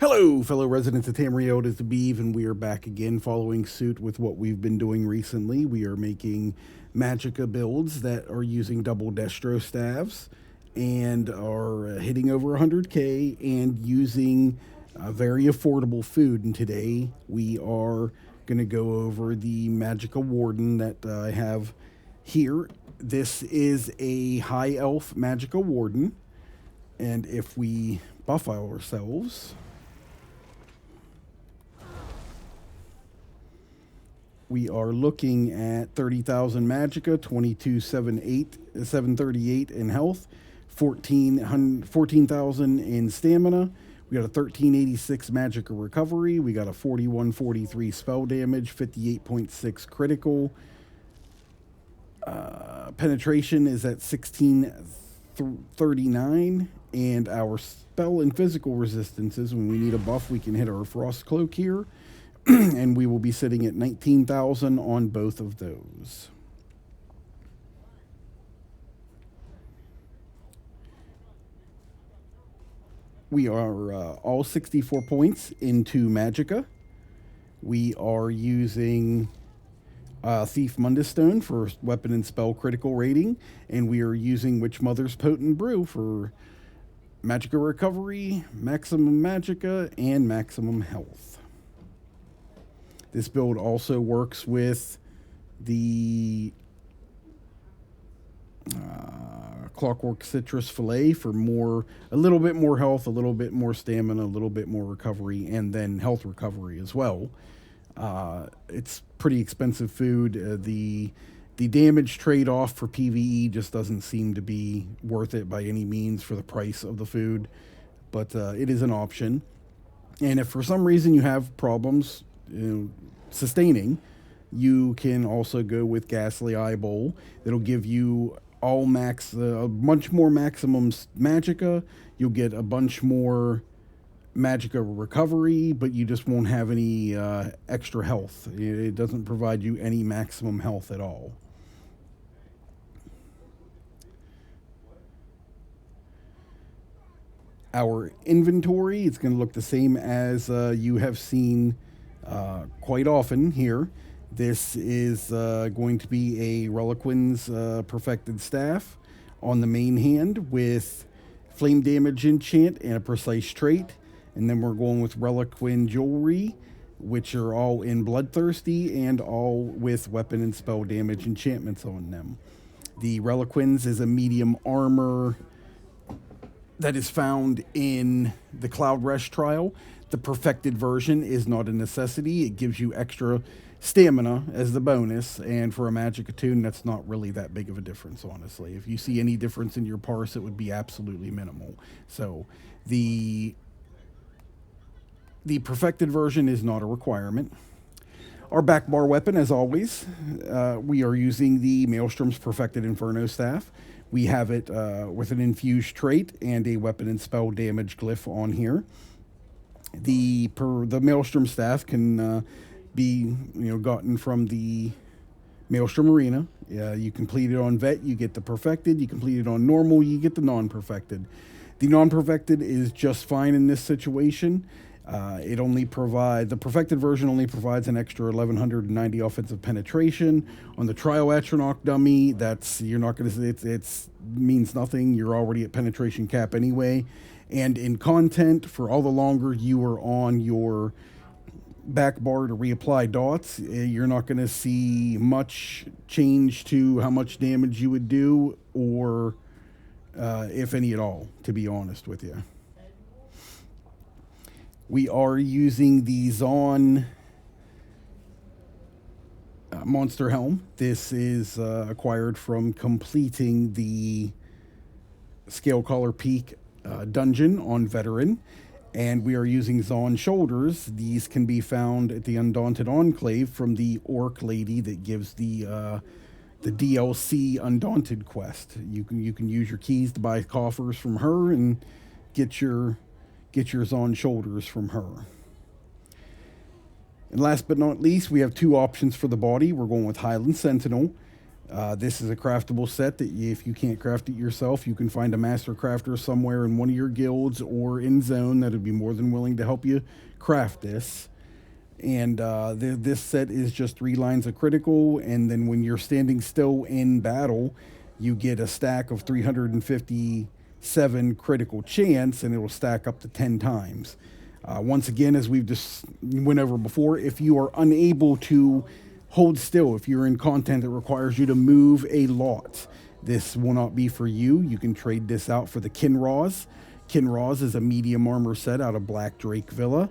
Hello, fellow residents of Tamriel. It is the Beeve, and we are back again following suit with what we've been doing recently. We are making Magicka builds that are using double Destro staves and are hitting over 100k and using very affordable food. And today we are going to go over the Magicka Warden that I have here. This is a high elf Magicka Warden, and if we buff ourselves, we are looking at 30,000 Magicka, 738 in health, 14,000 in stamina. We got a 1386 Magicka recovery. We got a 4143 spell damage, 58.6 critical. Penetration is at 1639, and our spell and physical resistances, when we need a buff, we can hit our Frost Cloak here. And we will be sitting at 19,000 on both of those. We are all 64 points into Magicka. We are using Thief Mundus Stone for weapon and spell critical rating, and we are using Witch Mother's Potent Brew for Magicka recovery, maximum Magicka, and maximum health. This build also works with the Clockwork Citrus Fillet for a little bit more health, a little bit more stamina, a little bit more recovery, and then health recovery as well. It's pretty expensive food. The damage trade-off for PvE just doesn't seem to be worth it by any means for the price of the food, but it is an option. And if for some reason you have problems sustaining, you can also go with Ghastly Eye Bowl. It'll give you a bunch more maximum Magicka. You'll get a bunch more Magicka recovery, but you just won't have any extra health. It doesn't provide you any maximum health at all. Our inventory, it's going to look the same as you have seen quite often here. This is going to be a Reliquin's Perfected Staff on the main hand with Flame Damage Enchant and a Precise Trait. And then we're going with Reliquin Jewelry, which are all in Bloodthirsty and all with Weapon and Spell Damage enchantments on them. The Reliquins is a medium armor that is found in the Cloud Rush trial. The perfected version is not a necessity. It gives you extra stamina as the bonus, and for a Magicka tune, that's not really that big of a difference, honestly. If you see any difference in your parse, it would be absolutely minimal. So the perfected version is not a requirement. Our back bar weapon, as always, we are using the Maelstrom's Perfected Inferno Staff. We have it with an infused trait and a weapon and spell damage glyph on here. The Maelstrom staff can be gotten from the Maelstrom Arena. You complete it on Vet, you get the Perfected. You complete it on Normal, you get the Non-Perfected. The Non-Perfected is just fine in this situation. The Perfected version only provides an extra 1190 offensive penetration. On the Trial Atronach dummy, you're not going to. It means nothing. You're already at penetration cap anyway. And in content, for all the longer you are on your back bar to reapply dots, you're not going to see much change to how much damage you would do, or if any at all, to be honest with you. We are using the Zon Monster Helm. This is acquired from completing the Scalecaller Peak dungeon on Veteran. And we are using Zon Shoulders. These can be found at the Undaunted Enclave from the Orc Lady that gives the DLC Undaunted quest. You can use your keys to buy coffers from her and get your Zon Shoulders from her. And last but not least, we have two options for the body. We're going with Highland Sentinel. This is a craftable set that if you can't craft it yourself, you can find a master crafter somewhere in one of your guilds or in zone that would be more than willing to help you craft this. And this set is just 3 lines of critical, and then when you're standing still in battle, you get a stack of 357 critical chance, and it will stack up to 10 times. Once again, as we've just went over before, if you are unable to hold still, if you're in content that requires you to move a lot, this will not be for you. You can trade this out for the Kinroz. Kinroz is a medium armor set out of Black Drake Villa.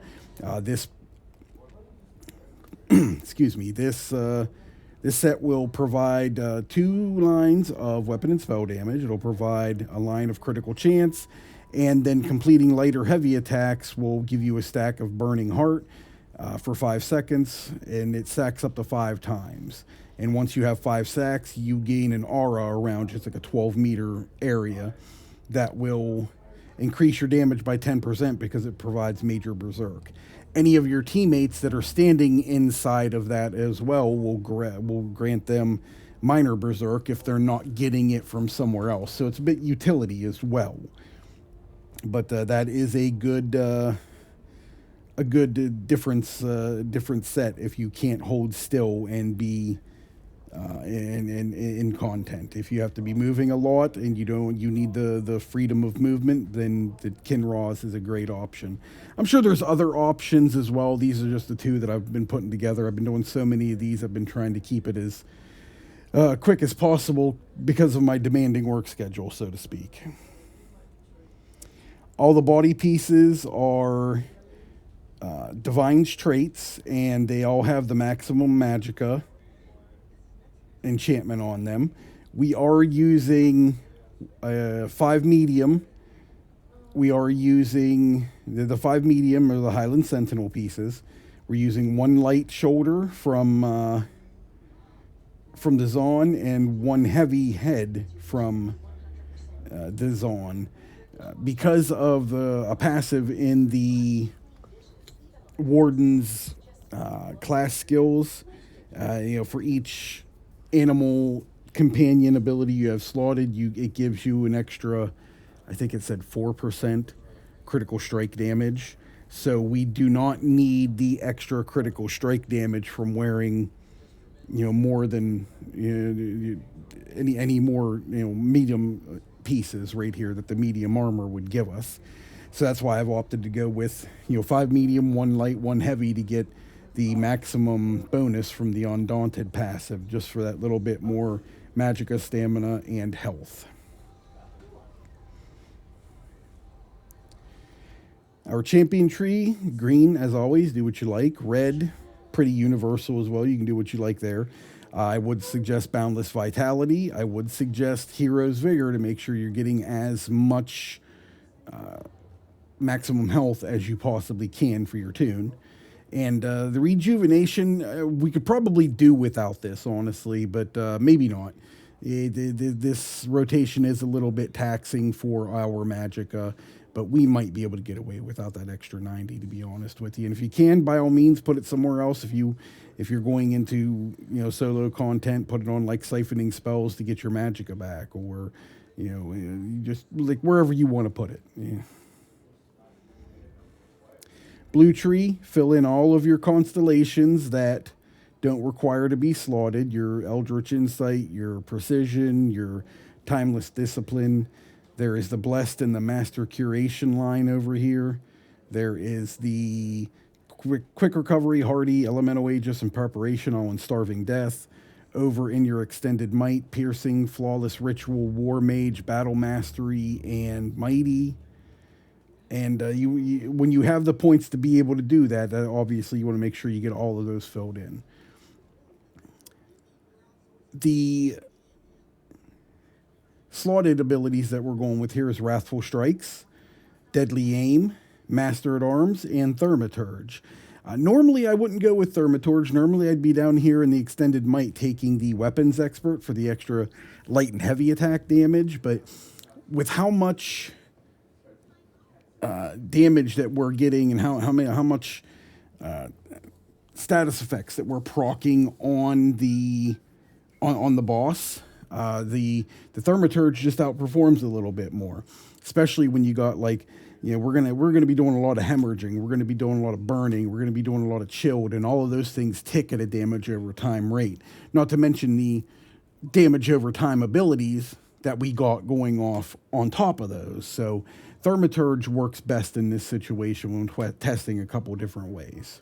This excuse me, this set will provide 2 lines of weapon and spell damage. It'll provide a line of critical chance, and then completing light or heavy attacks will give you a stack of Burning Heart for 5 seconds, and it stacks up to 5 times. And once you have 5 stacks, you gain an aura around just like a 12-meter area that will increase your damage by 10% because it provides major berserk. Any of your teammates that are standing inside of that as well will grant them minor berserk if they're not getting it from somewhere else. So it's a bit utility as well. But that is a good different set if you can't hold still and be in content. If you have to be moving a lot and you need the freedom of movement, then the Kinroz is a great option. I'm sure there's other options as well. These are just the 2 that I've been putting together. I've been doing so many of these. I've been trying to keep it as quick as possible because of my demanding work schedule, so to speak. All the body pieces are Divine's traits, and they all have the maximum magicka enchantment on them. We are using 5 medium. We are using the 5 medium or the Highland Sentinel pieces. We're using 1 light shoulder from the Zon and 1 heavy head from the Zon. Because of a passive in the warden's class skills, for each animal companion ability you have slotted, it gives you an extra, I think it said 4% critical strike damage. So we do not need the extra critical strike damage from wearing, more than any more medium pieces right here that the medium armor would give us. So that's why I've opted to go with 5 medium, 1 light, 1 heavy to get the maximum bonus from the Undaunted passive, just for that little bit more magicka, stamina, and health. Our champion tree, green as always, do what you like. Red, pretty universal as well. You can do what you like there. I would suggest Boundless Vitality. I would suggest Hero's Vigor to make sure you're getting as much maximum health as you possibly can for your tune. And the Rejuvenation, we could probably do without this, honestly, but maybe not. This rotation is a little bit taxing for our magicka, but we might be able to get away without that extra 90, to be honest with you. And if you can, by all means, put it somewhere else. If you're going into solo content, put it on like siphoning spells to get your magicka back, or just like wherever you want to put it. Yeah. Blue tree, fill in all of your constellations that don't require to be slotted. Your Eldritch Insight, your Precision, your Timeless Discipline. There is the Blessed and the Master Curation line over here. There is the Quick Recovery, Hardy, Elemental Aegis, and Preparation, all in Starving Death. Over in your Extended Might, Piercing, Flawless Ritual, War Mage, Battle Mastery, and Mighty. And when you have the points to be able to do that, obviously you want to make sure you get all of those filled in. The slotted abilities that we're going with here is Wrathful Strikes, Deadly Aim, Master at Arms, and Thaumaturge. Normally I wouldn't go with Thaumaturge. Normally I'd be down here in the Extended Might taking the Weapons Expert for the extra light and heavy attack damage, but with how much damage that we're getting and how much status effects that we're proccing on the on the boss. The Thermaturge just outperforms a little bit more, especially when you got like, we're gonna be doing a lot of hemorrhaging, we're gonna be doing a lot of burning, we're gonna be doing a lot of chilled, and all of those things tick at a damage over time rate. Not to mention the damage over time abilities that we got going off on top of those. So Thermaturge works best in this situation when testing a couple different ways,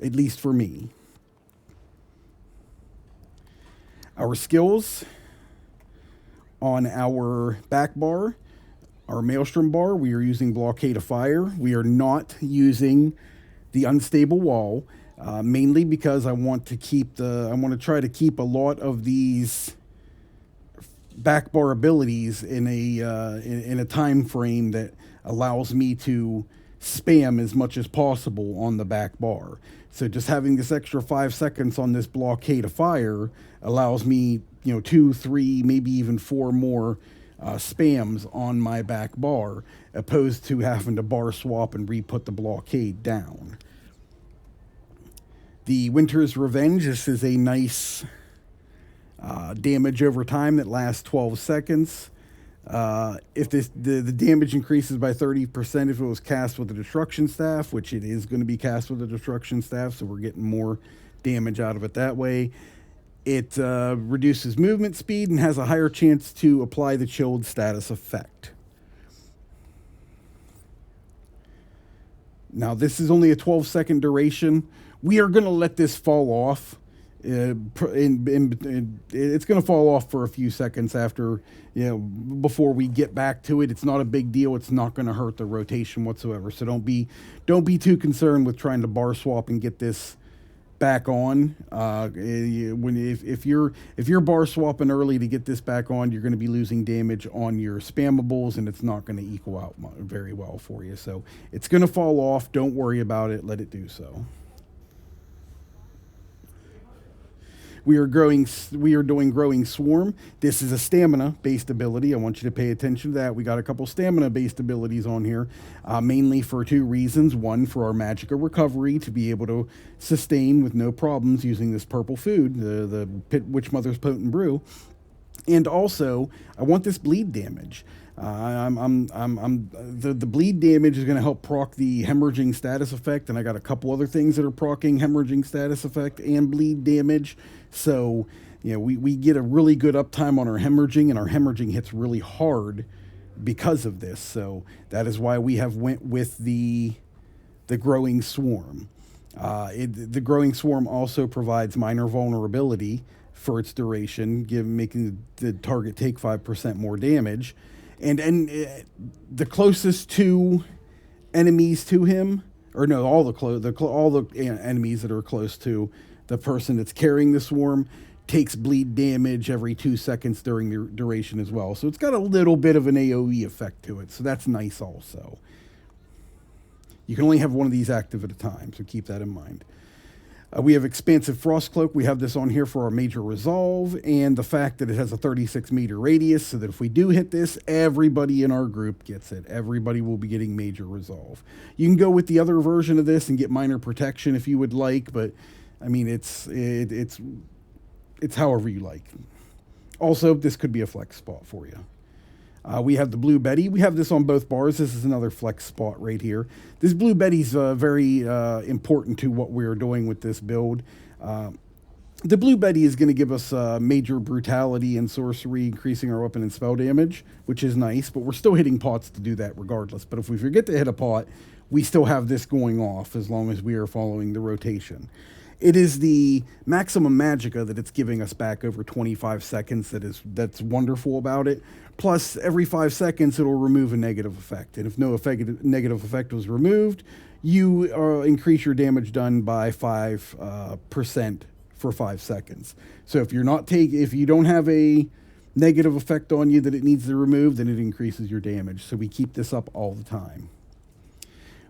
at least for me. Our skills on our back bar, our Maelstrom bar, we are using Blockade of Fire. We are not using the Unstable Wall, mainly because I want to try to keep a lot of these back bar abilities in a time frame that allows me to spam as much as possible on the back bar. So just having this extra 5 seconds on this Blockade of Fire allows me, 2, 3, maybe even 4 more spams on my back bar, opposed to having to bar swap and re-put the blockade down. The Winter's Revenge, this is a nice damage over time that lasts 12 seconds. If the damage increases by 30% if it was cast with the Destruction Staff, which it is going to be cast with the Destruction Staff, so we're getting more damage out of it that way. It reduces movement speed and has a higher chance to apply the chilled status effect. Now, this is only a 12-second duration. We are going to let this fall off. It's going to fall off for a few seconds after, before we get back to it. It's not a big deal. It's not going to hurt the rotation whatsoever. So don't be too concerned with trying to bar swap and get this back on. If you're bar swapping early to get this back on, you're going to be losing damage on your spammables, and it's not going to equal out very well for you. So it's going to fall off. Don't worry about it. Let it do so. We are doing Growing Swarm. This is a stamina-based ability. I want you to pay attention to that. We got a couple stamina-based abilities on here, mainly for 2 reasons. One, for our Magicka recovery, to be able to sustain with no problems using this purple food, the Witch Mother's Potent Brew. And also, I want this bleed damage. The bleed damage is going to help proc the hemorrhaging status effect, and I got a couple other things that are proccing hemorrhaging status effect and bleed damage. So, we get a really good uptime on our hemorrhaging, and our hemorrhaging hits really hard because of this. So that is why we have went with the Growing Swarm. The Growing Swarm also provides minor vulnerability for its duration, making the target take 5% more damage. And the closest 2 enemies to him, or no, all the enemies that are close to the person that's carrying the swarm, takes bleed damage every 2 seconds during the duration as well. So it's got a little bit of an AoE effect to it. So that's nice also. You can only have one of these active at a time, so keep that in mind. We have Expansive Frostcloak. We have this on here for our major resolve, and the fact that it has a 36-meter radius, so that if we do hit this, everybody in our group gets it. Everybody will be getting major resolve. You can go with the other version of this and get minor protection if you would like, but I mean, it's however you like. Also, this could be a flex spot for you. We have the Blue Betty. We have this on both bars. This is another flex spot right here. This Blue Betty's very important to what we're doing with this build. The Blue Betty is going to give us major brutality and sorcery, increasing our weapon and spell damage, which is nice, but we're still hitting pots to do that regardless. But if we forget to hit a pot, we still have this going off as long as we are following the rotation. It is the maximum magicka that it's giving us back over 25 seconds that's wonderful about it. Plus, every 5 seconds, it'll remove a negative effect. And if no negative effect was removed, you increase your damage done by 5% for 5 seconds. So if you don't have a negative effect on you that it needs to remove, then it increases your damage. So we keep this up all the time.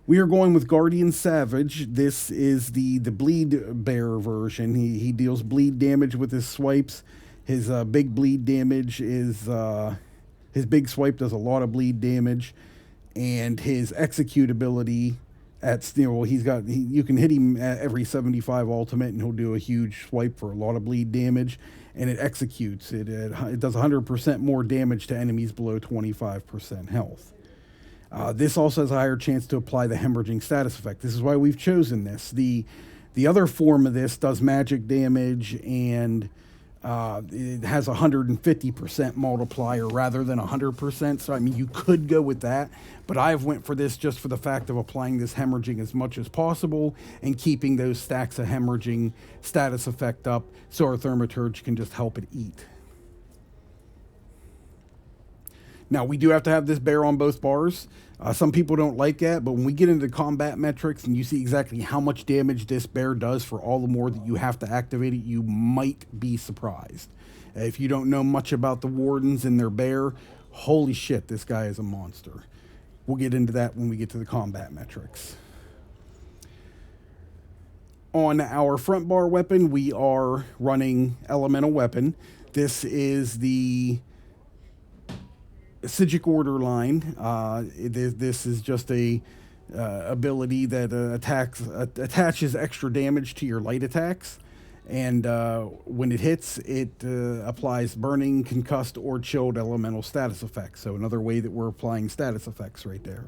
We are going with Guardian Savage. This is the bleed bearer version. He deals bleed damage with his swipes. His big bleed damage is... his big swipe does a lot of bleed damage. And his execute ability at, you know, you can hit him at every 75 ultimate, and he'll do a huge swipe for a lot of bleed damage, and it executes. It does 100% more damage to enemies below 25% health. This also has a higher chance to apply the hemorrhaging status effect. This is why we've chosen this. The other form of this does magic damage, and it has a 150% multiplier rather than 100%. So, I mean, you could go with that, but I've went for this just for the fact of applying this hemorrhaging as much as possible and keeping those stacks of hemorrhaging status effect up so our Thaumaturge can just help it eat. Now, we do have to have this bear on both bars. Some people don't like that, but when we get into combat metrics and you see exactly how much damage this bear does for all the more that you have to activate it, you might be surprised. If you don't know much about the wardens and their bear, holy shit, this guy is a monster. We'll get into that when we get to the combat metrics. On our front bar weapon, we are running elemental weapon. This is the Sigic Order line. This is just a ability that attaches extra damage to your light attacks, and when it hits, it applies burning, concussed, or chilled elemental status effects. So another way that we're applying status effects right there.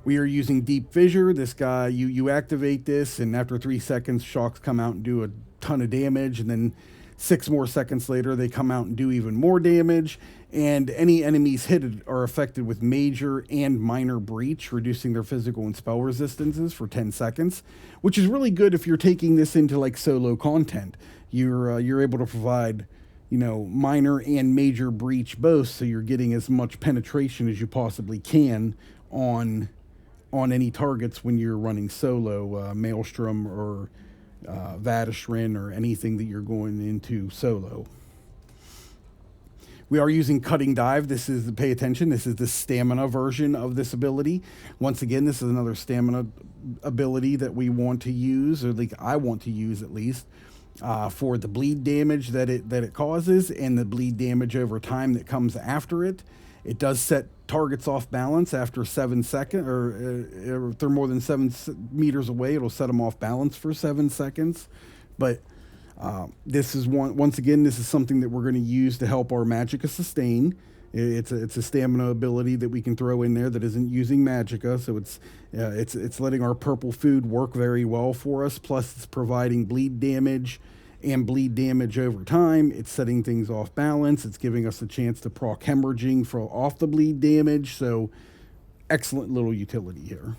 We are using Deep Fissure. This guy, you activate this, and after 3 seconds, shocks come out and do a ton of damage, and then 6 more seconds later, they come out and do even more damage, and any enemies hit are affected with major and minor breach, reducing their physical and spell resistances for 10 seconds, which is really good if you're taking this into like solo content. You're able to provide, you know, minor and major breach both, so you're getting as much penetration as you possibly can on any targets when you're running solo, Maelstrom or Vadishrin or anything that you're going into solo. We are using Cutting Dive. This is, pay attention, this is the stamina version of this ability. Once again, this is another stamina ability that we want to use, or like I want to use at least, for the bleed damage that it causes and the bleed damage over time that comes after it. It does set targets off balance after 7 seconds, or if they're more than 7 meters away, it'll set them off balance for 7 seconds. But this is once again, this is something that we're going to use to help our Magicka sustain. It's a stamina ability that we can throw in there that isn't using Magicka, so it's letting our purple food work very well for us. Plus, it's providing bleed damage and bleed damage over time. It's setting things off balance. It's giving us a chance to proc hemorrhaging off the bleed damage. So, excellent little utility here.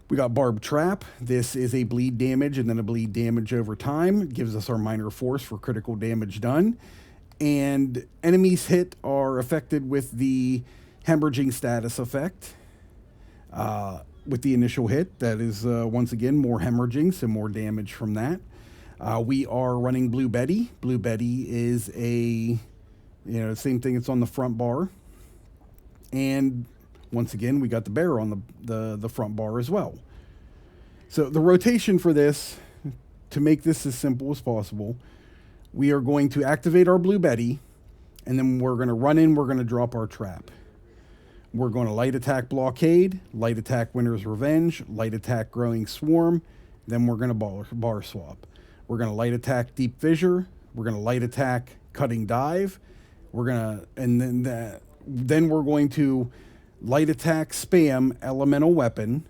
We got Barb Trap. This is a bleed damage and then a bleed damage over time. It gives us our minor force for critical damage done. And enemies hit are affected with the hemorrhaging status effect. With the initial hit, that is once again more hemorrhaging, so more damage from that. We are running Blue Betty. Blue Betty is same thing. It's on the front bar. And once again, we got the bear on the front bar as well. So the rotation for this, to make this as simple as possible, we are going to activate our Blue Betty, and then we're going to run in, we're going to drop our trap. We're going to light attack Blockade, light attack Winter's Revenge, light attack Growing Swarm, then we're going to bar swap. We're going to light attack Deep Fissure, we're going to light attack Cutting Dive, then we're going to light attack spam elemental weapon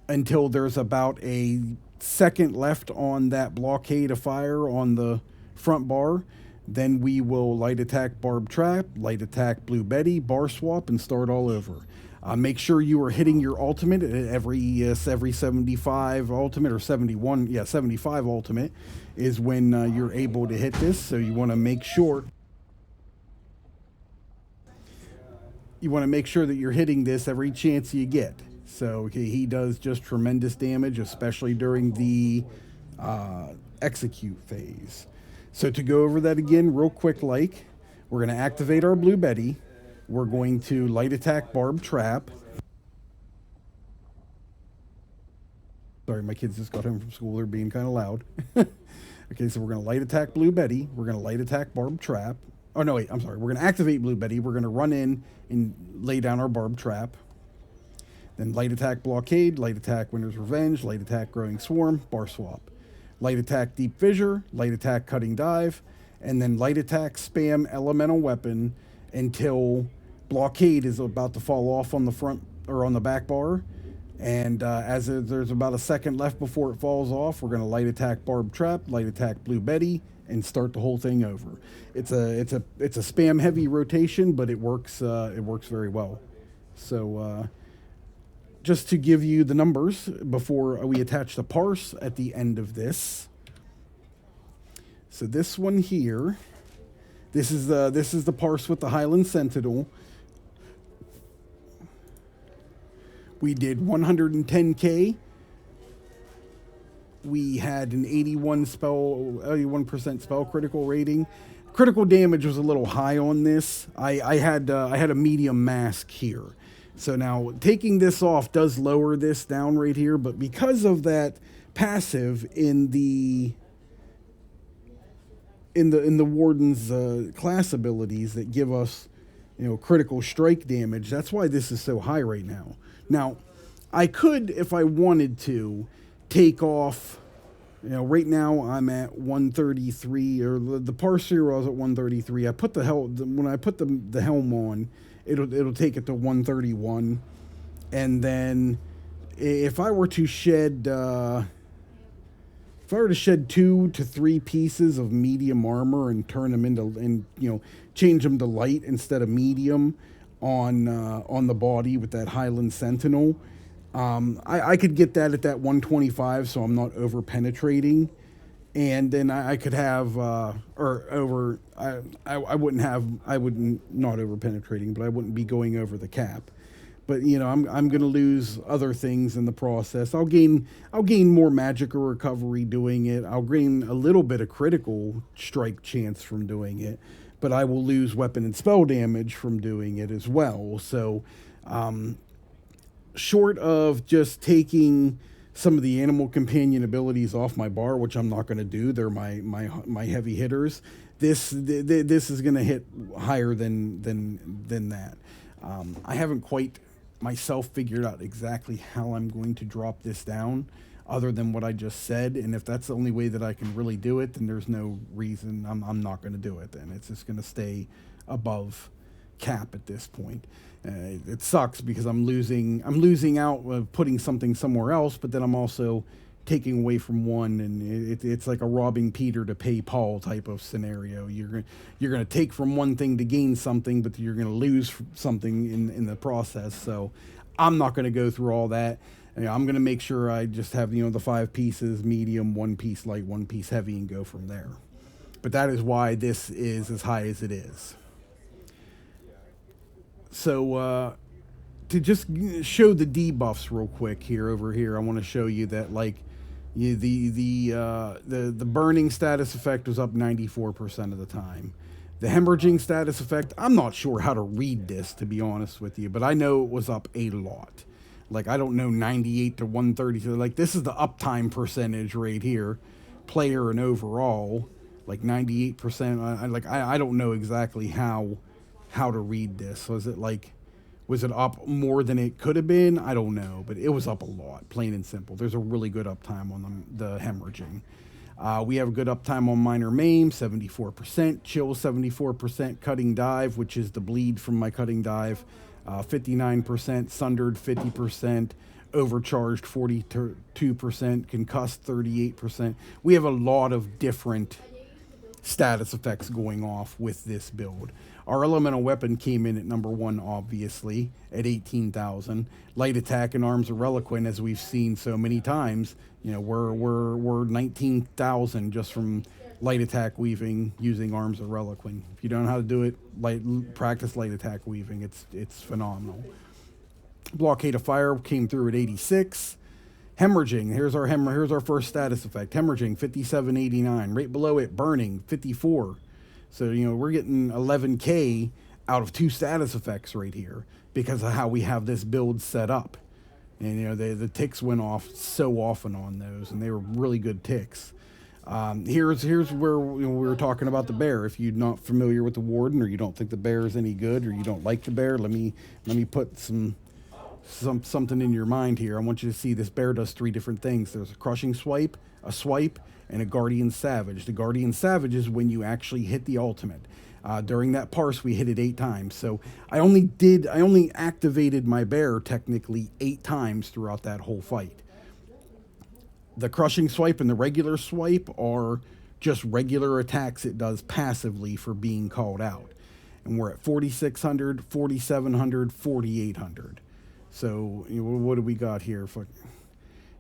until there's about a second left on that blockade of fire on the front bar. Then we will light attack Barb Trap, light attack Blue Betty, bar swap, and start all over. Make sure you are hitting your ultimate at every 75 ultimate, or 75 ultimate is when you're able to hit this. So you want to make sure that you're hitting this every chance you get. So he does just tremendous damage, especially during the execute phase. So to go over that again real quick, we're going to activate our Blue Betty. We're going to light attack Barb Trap. Sorry, my kids just got home from school. They're being kind of loud. Okay, so we're going to light attack Blue Betty. We're going to light attack Barb Trap. Oh, no, wait, I'm sorry. We're going to activate Blue Betty. We're going to run in and lay down our Barb Trap. Then light attack blockade, light attack winter's revenge, light attack growing swarm, bar swap. Light attack deep fissure, light attack cutting dive, and then light attack spam elemental weapon until blockade is about to fall off on the front or on the back bar. And there's about a second left before it falls off, we're going to light attack barb trap, light attack blue Betty, and start the whole thing over. It's a spam heavy rotation, but it works very well. So just to give you the numbers before we attach the parse at the end of this. So this one here, this is the parse with the Highland Sentinel. We did 110K. We had an 81% spell critical rating. Critical damage was a little high on this. I had a medium mask here. So now taking this off does lower this down right here, but because of that passive in the warden's class abilities that give us, critical strike damage, that's why this is so high right now. Now, I could, if I wanted to, take off. Right now I'm at 133, or the parse zero I was at 133. I put when I put the helm on, it'll take it to 131, and then if I were to shed 2 to 3 pieces of medium armor and turn them change them to light instead of medium on the body with that Highland Sentinel, I could get that at that 125, so I'm not over penetrating, and then I could have I wouldn't not over penetrating, but I wouldn't be going over the cap. But I'm going to lose other things in the process. I'll gain more magical recovery doing it. I'll gain a little bit of critical strike chance from doing it, but I will lose weapon and spell damage from doing it as well. So, short of just taking some of the animal companion abilities off my bar, which I'm not going to do, they're my heavy hitters. This is going to hit higher than that. I haven't quite myself figured out exactly how I'm going to drop this down, other than what I just said. And if that's the only way that I can really do it, then there's no reason I'm not going to do it. Then it's just going to stay above cap at this point. It sucks because I'm losing out putting something somewhere else, but then I'm also taking away from one, and it's like a robbing Peter to pay Paul type of scenario. You're gonna take from one thing to gain something, but you're gonna lose something in the process. So I'm not gonna go through all that. I'm gonna make sure I just have the 5 pieces, medium, 1 piece light, 1 piece heavy, and go from there. But that is why this is as high as it is. So to just show the debuffs real quick over here, I want to show you that the burning status effect was up 94% of the time. The hemorrhaging status effect, I'm not sure how to read this, to be honest with you, but I know it was up a lot. I don't know, 98 to 130. So this is the uptime percentage right here, player and overall, 98%. I don't know exactly how to read this. Was it up more than it could have been? I don't know, but it was up a lot, plain and simple. There's a really good uptime on the hemorrhaging. We have a good uptime on minor maim, 74%, chill 74%, cutting dive, which is the bleed from my cutting dive, 59%, sundered 50%, overcharged 42%, concussed 38%. We have a lot of different status effects going off with this build. Our elemental weapon came in at number 1, obviously, at 18,000. Light attack and arms of reliquant, as we've seen so many times, we're 19,000 just from light attack weaving using arms of reliquant. If you don't know how to do it, practice light attack weaving. It's phenomenal. Blockade of fire came through at 86. Hemorrhaging, here's our first status effect. Hemorrhaging, 5789. Right below it, burning, 54. So, we're getting 11K out of 2 status effects right here because of how we have this build set up. And, the ticks went off so often on those, and they were really good ticks. Here's where we were talking about the bear. If you're not familiar with the warden, or you don't think the bear is any good, or you don't like the bear, let me put some something in your mind here. I want you to see this bear does three different things. There's a crushing swipe, a swipe, and a guardian savage. The guardian savage is when you actually hit the ultimate. During that parse, we hit it 8 times. So I only activated my bear technically 8 times throughout that whole fight. The crushing swipe and the regular swipe are just regular attacks it does passively for being called out. And we're at 4,600, 4,700, 4,800. So what do we got here?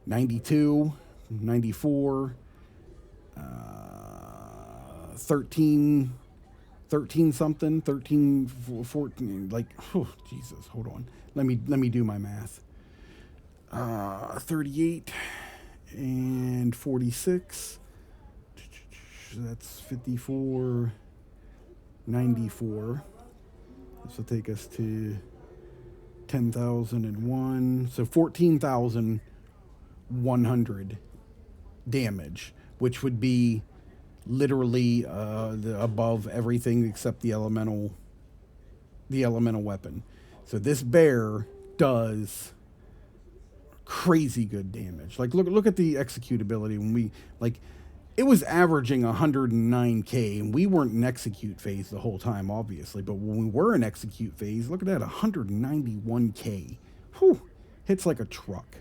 92, 94, 13, 13 something, 13, 14, like, oh, Jesus, hold on. Let me do my math. 38 and 46. That's 54, 94. This will take us to 10,001. So 14,100 damage, which would be literally above everything except the elemental weapon. So this bear does crazy good damage. Like look at the executability when we like. It was averaging 109k, and we weren't in execute phase the whole time, obviously. But when we were in execute phase, look at that, 191k. Whew, hits like a truck.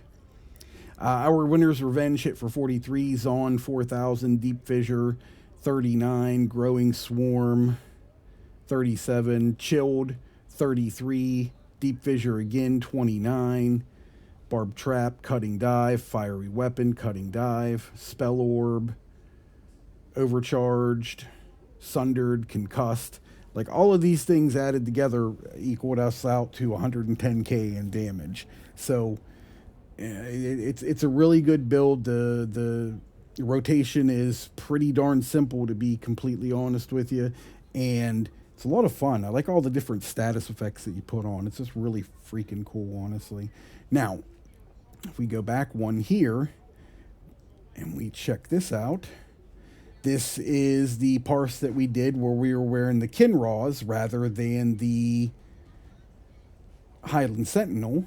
Our Winter's Revenge hit for 43, Zawn 4,000, Deep Fissure 39, Growing Swarm 37, Chilled 33, Deep Fissure again 29, Barb Trap, Cutting Dive, Fiery Weapon, Cutting Dive, Spell Orb, Overcharged, Sundered, Concussed. Like all of these things added together equaled us out to 110k in damage. So it's a really good build. The rotation is pretty darn simple, to be completely honest with you, and it's a lot of fun. I like all the different status effects that you put on. It's just really freaking cool, honestly. Now, if we go back one here and we check this out, this is the parse that we did where we were wearing the Kinraws rather than the Highland Sentinel.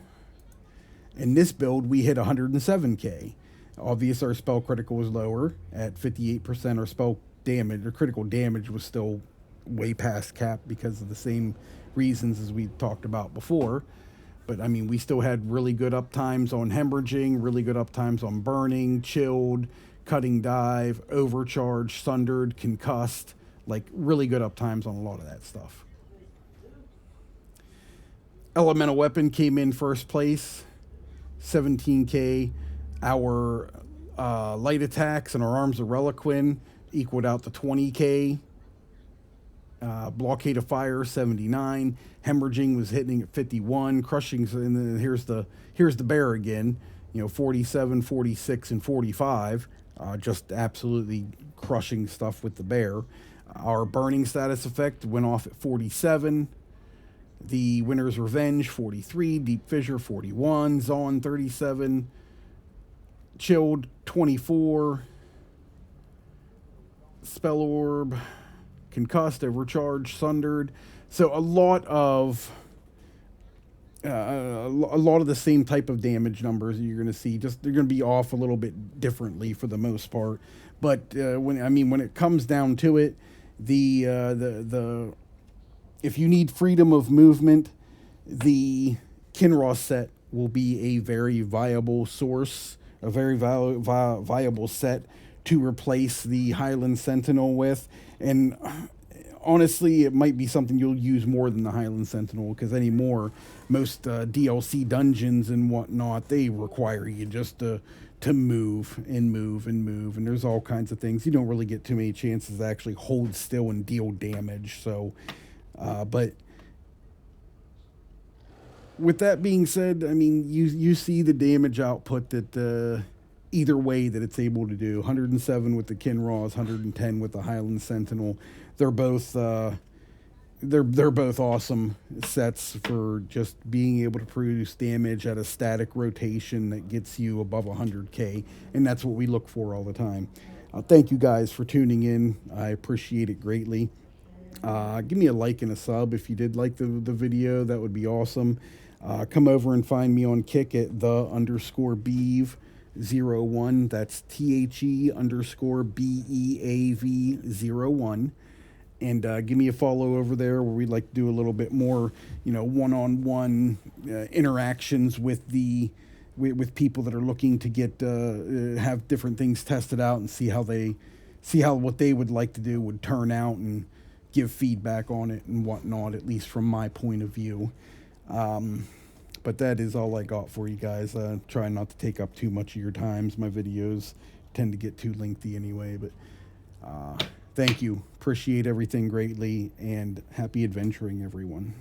In this build, we hit 107k. Obviously, our spell critical was lower at 58%. Our spell damage, or critical damage, was still way past cap because of the same reasons as we talked about before. But, I mean, we still had really good uptimes on hemorrhaging, really good uptimes on burning, chilled, cutting dive, overcharged, sundered, concussed. Like, really good uptimes on a lot of that stuff. Elemental Weapon came in first place, 17k. Our light attacks and our Arms of Reliquin equaled out to 20k. Blockade of Fire 79, hemorrhaging was hitting at 51, crushing, and then here's the bear again, 47, 46, and 45, just absolutely crushing stuff with the bear. Our burning status effect went off at 47. The Winter's Revenge 43, Deep Fissure 41, Zawn 37, Chilled 24, Spell Orb, Concussed, Overcharged, Sundered. So a lot of the same type of damage numbers you're going to see. Just they're going to be off a little bit differently for the most part. But when it comes down to it, the if you need freedom of movement, the Kinross set will be a very viable source, a very viable set to replace the Highland Sentinel with. And honestly, it might be something you'll use more than the Highland Sentinel, because anymore, most DLC dungeons and whatnot, they require you just to move and move and move. And there's all kinds of things. You don't really get too many chances to actually hold still and deal damage. So, but with that being said, I mean, you see the damage output that either way that it's able to do. 107 with the Kinraws, 110 with the Highland Sentinel. They're both they're both awesome sets for just being able to produce damage at a static rotation that gets you above 100k, and that's what we look for all the time. Thank you guys for tuning in. I appreciate it greatly. Give me a like and a sub if you did like the video. That would be awesome. Come over and find me on Kick at the_beav01. That's THE_BEAV01. And give me a follow over there, where we'd like to do a little bit more, one-on-one interactions with with people that are looking to get have different things tested out and see how what they would like to do would turn out, and give feedback on it and whatnot, at least from my point of view. But that is all I got for you guys. Try not to take up too much of your times. My videos tend to get too lengthy anyway, but thank you. Appreciate everything greatly, and happy adventuring, everyone.